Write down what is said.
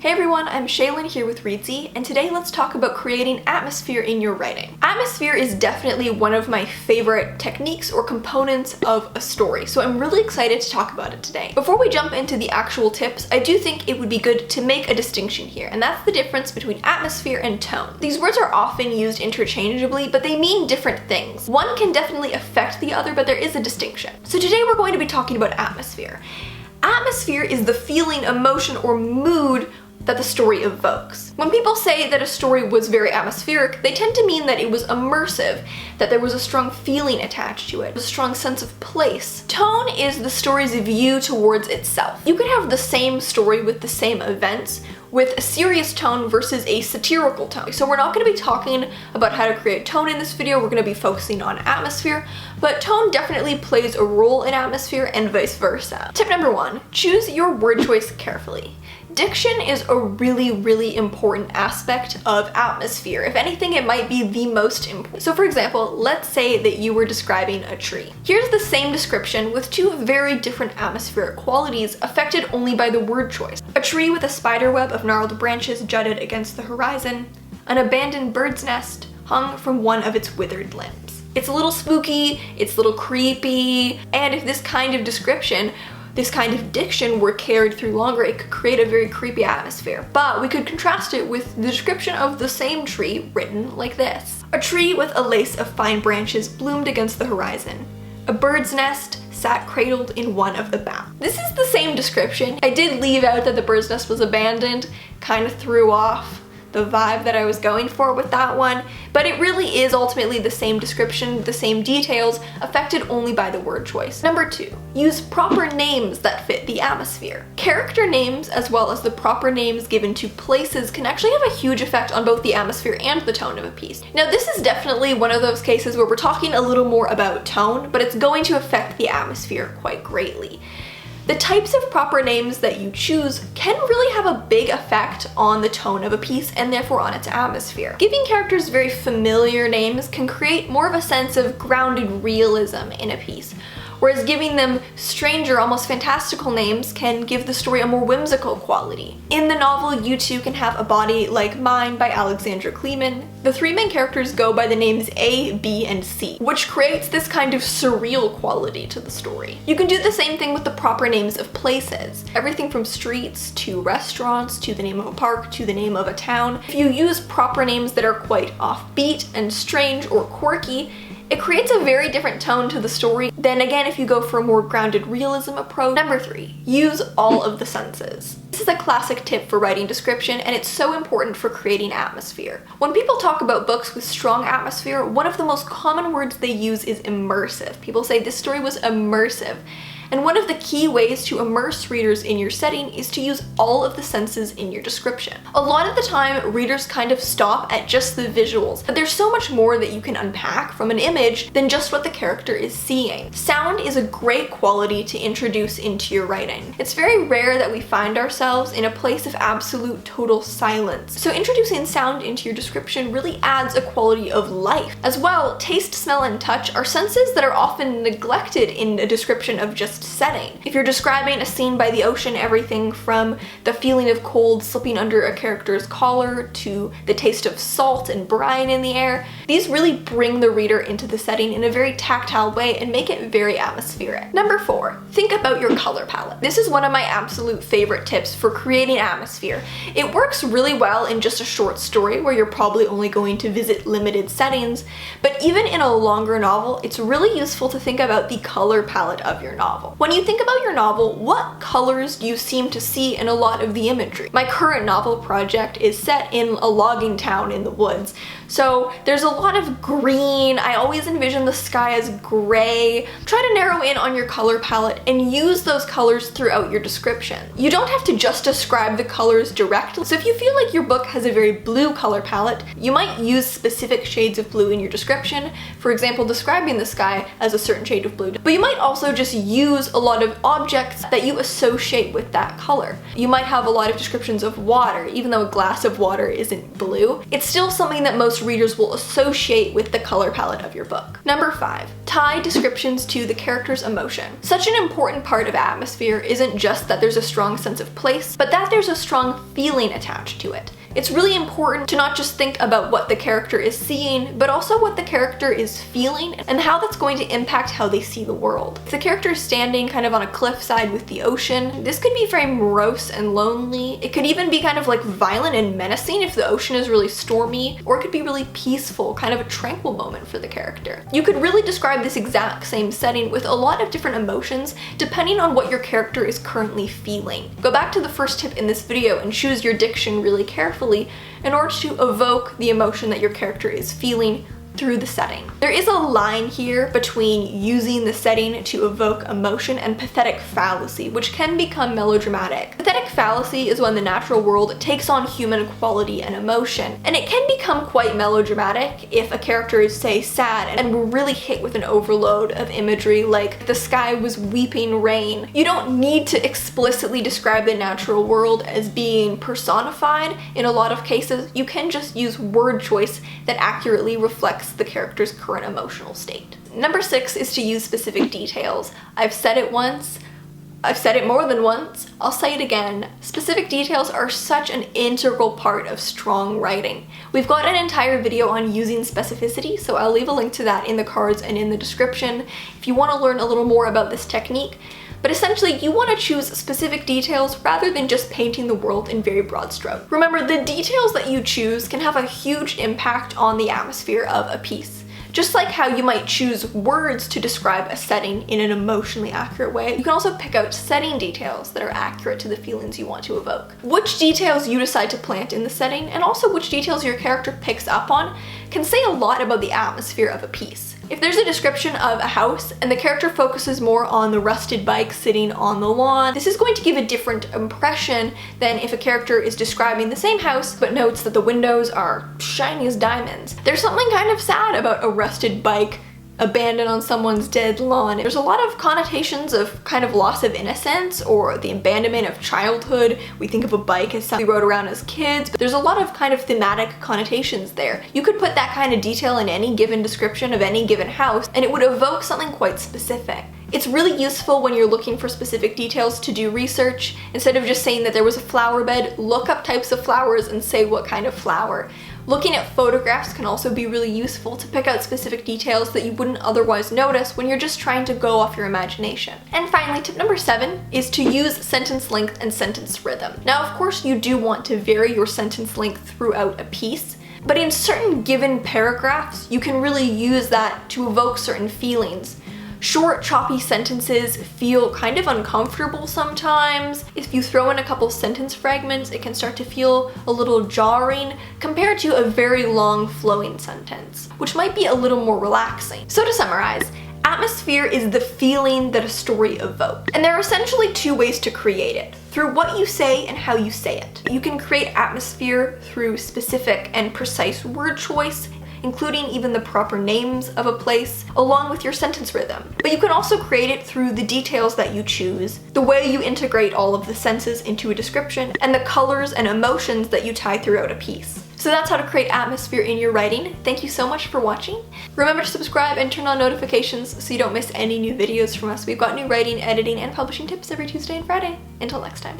Hey everyone, I'm Shaylin here with Reedsy, and today let's talk about creating atmosphere in your writing. Atmosphere is definitely one of my favorite techniques or components of a story, so I'm really excited to talk about it today. Before we jump into the actual tips, I do think it would be good to make a distinction here, and that's the difference between atmosphere and tone. These words are often used interchangeably, but they mean different things. One can definitely affect the other, but there is a distinction. So today we're going to be talking about atmosphere. Atmosphere is the feeling, emotion, or mood that the story evokes. When people say that a story was very atmospheric, they tend to mean that it was immersive, that there was a strong feeling attached to it, a strong sense of place. Tone is the story's view towards itself. You could have the same story with the same events, with a serious tone versus a satirical tone. So we're not going to be talking about how to create tone in this video, we're going to be focusing on atmosphere, but tone definitely plays a role in atmosphere and vice versa. Tip number 1, choose your word choice carefully. Diction is a really important aspect of atmosphere. If anything, it might be the most important. So for example, let's say that you were describing a tree. Here's the same description with two very different atmospheric qualities affected only by the word choice. A tree with a spider web of gnarled branches jutted against the horizon, an abandoned bird's nest hung from one of its withered limbs. It's a little spooky, it's a little creepy, and if this kind of description, this kind of diction were carried through longer, it could create a very creepy atmosphere. But we could contrast it with the description of the same tree written like this. A tree with a lace of fine branches bloomed against the horizon. A bird's nest sat cradled in one of the boughs. This is the same description. I did leave out that the bird's nest was abandoned, kind of threw off the vibe that I was going for with that one, but it really is ultimately the same description, the same details, affected only by the word choice. Number 2, use proper names that fit the atmosphere. Character names, as well as the proper names given to places, can actually have a huge effect on both the atmosphere and the tone of a piece. Now this is definitely one of those cases where we're talking a little more about tone, but it's going to affect the atmosphere quite greatly. The types of proper names that you choose can really have a big effect on the tone of a piece and therefore on its atmosphere. Giving characters very familiar names can create more of a sense of grounded realism in a piece, whereas giving them stranger, almost fantastical names can give the story a more whimsical quality. In the novel, You Too Can Have a Body Like Mine by Alexandra Kleeman, the three main characters go by the names A, B, and C, which creates this kind of surreal quality to the story. You can do the same thing with the proper names of places. Everything from streets to restaurants to the name of a park to the name of a town. If you use proper names that are quite offbeat and strange or quirky, it creates a very different tone to the story than, again, if you go for a more grounded realism approach. Number 3, use all of the senses. This is a classic tip for writing description, and it's so important for creating atmosphere. When people talk about books with strong atmosphere, one of the most common words they use is immersive. People say this story was immersive. And one of the key ways to immerse readers in your setting is to use all of the senses in your description. A lot of the time, readers kind of stop at just the visuals, but there's so much more that you can unpack from an image than just what the character is seeing. Sound is a great quality to introduce into your writing. It's very rare that we find ourselves in a place of absolute total silence. So introducing sound into your description really adds a quality of life. As well, taste, smell, and touch are senses that are often neglected in a description of just setting. If you're describing a scene by the ocean, everything from the feeling of cold slipping under a character's collar to the taste of salt and brine in the air, these really bring the reader into the setting in a very tactile way and make it very atmospheric. Number 4, think about your color palette. This is one of my absolute favorite tips for creating atmosphere. It works really well in just a short story where you're probably only going to visit limited settings, but even in a longer novel, it's really useful to think about the color palette of your novel. When you think about your novel, what colors do you seem to see in a lot of the imagery? My current novel project is set in a logging town in the woods, so there's a lot of green. I always envision the sky as gray. Try to narrow in on your color palette and use those colors throughout your description. You don't have to just describe the colors directly, so if you feel like your book has a very blue color palette, you might use specific shades of blue in your description, for example, describing the sky as a certain shade of blue, but you might also just use use a lot of objects that you associate with that color. You might have a lot of descriptions of water. Even though a glass of water isn't blue, it's still something that most readers will associate with the color palette of your book. Number 5, tie descriptions to the character's emotion. Such an important part of atmosphere isn't just that there's a strong sense of place, but that there's a strong feeling attached to it. It's really important to not just think about what the character is seeing, but also what the character is feeling and how that's going to impact how they see the world. If the character is standing kind of on a cliffside with the ocean, this could be very morose and lonely. It could even be kind of like violent and menacing if the ocean is really stormy, or it could be really peaceful, kind of a tranquil moment for the character. You could really describe this exact same setting with a lot of different emotions depending on what your character is currently feeling. Go back to the first tip in this video and choose your diction really carefully in order to evoke the emotion that your character is feeling through the setting. There is a line here between using the setting to evoke emotion and pathetic fallacy, which can become melodramatic. Pathetic fallacy is when the natural world takes on human quality and emotion, and it can become quite melodramatic if a character is, say, sad and we're really hit with an overload of imagery like the sky was weeping rain. You don't need to explicitly describe the natural world as being personified. In a lot of cases, you can just use word choice that accurately reflects the character's current emotional state. Number 6 is to use specific details. I've said it once, I've said it more than once, I'll say it again. Specific details are such an integral part of strong writing. We've got an entire video on using specificity, so I'll leave a link to that in the cards and in the description if you want to learn a little more about this technique. But essentially, you want to choose specific details rather than just painting the world in very broad strokes. Remember, the details that you choose can have a huge impact on the atmosphere of a piece. Just like how you might choose words to describe a setting in an emotionally accurate way, you can also pick out setting details that are accurate to the feelings you want to evoke. Which details you decide to plant in the setting, and also which details your character picks up on, can say a lot about the atmosphere of a piece. If there's a description of a house and the character focuses more on the rusted bike sitting on the lawn, this is going to give a different impression than if a character is describing the same house but notes that the windows are shiny as diamonds. There's something kind of sad about a rusted bike abandoned on someone's dead lawn. There's a lot of connotations of kind of loss of innocence or the abandonment of childhood. We think of a bike as something we rode around as kids, but there's a lot of kind of thematic connotations there. You could put that kind of detail in any given description of any given house, and it would evoke something quite specific. It's really useful when you're looking for specific details to do research. Instead of just saying that there was a flower bed, look up types of flowers and say what kind of flower. Looking at photographs can also be really useful to pick out specific details that you wouldn't otherwise notice when you're just trying to go off your imagination. And finally, tip number 7 is to use sentence length and sentence rhythm. Now, of course, you do want to vary your sentence length throughout a piece, but in certain given paragraphs, you can really use that to evoke certain feelings. Short, choppy sentences feel kind of uncomfortable sometimes. If you throw in a couple sentence fragments, it can start to feel a little jarring compared to a very long flowing sentence, which might be a little more relaxing. So to summarize, atmosphere is the feeling that a story evokes. And there are essentially 2 ways to create it: through what you say and how you say it. You can create atmosphere through specific and precise word choice, including even the proper names of a place, along with your sentence rhythm. But you can also create it through the details that you choose, the way you integrate all of the senses into a description, and the colors and emotions that you tie throughout a piece. So that's how to create atmosphere in your writing. Thank you so much for watching. Remember to subscribe and turn on notifications so you don't miss any new videos from us. We've got new writing, editing, and publishing tips every Tuesday and Friday. Until next time.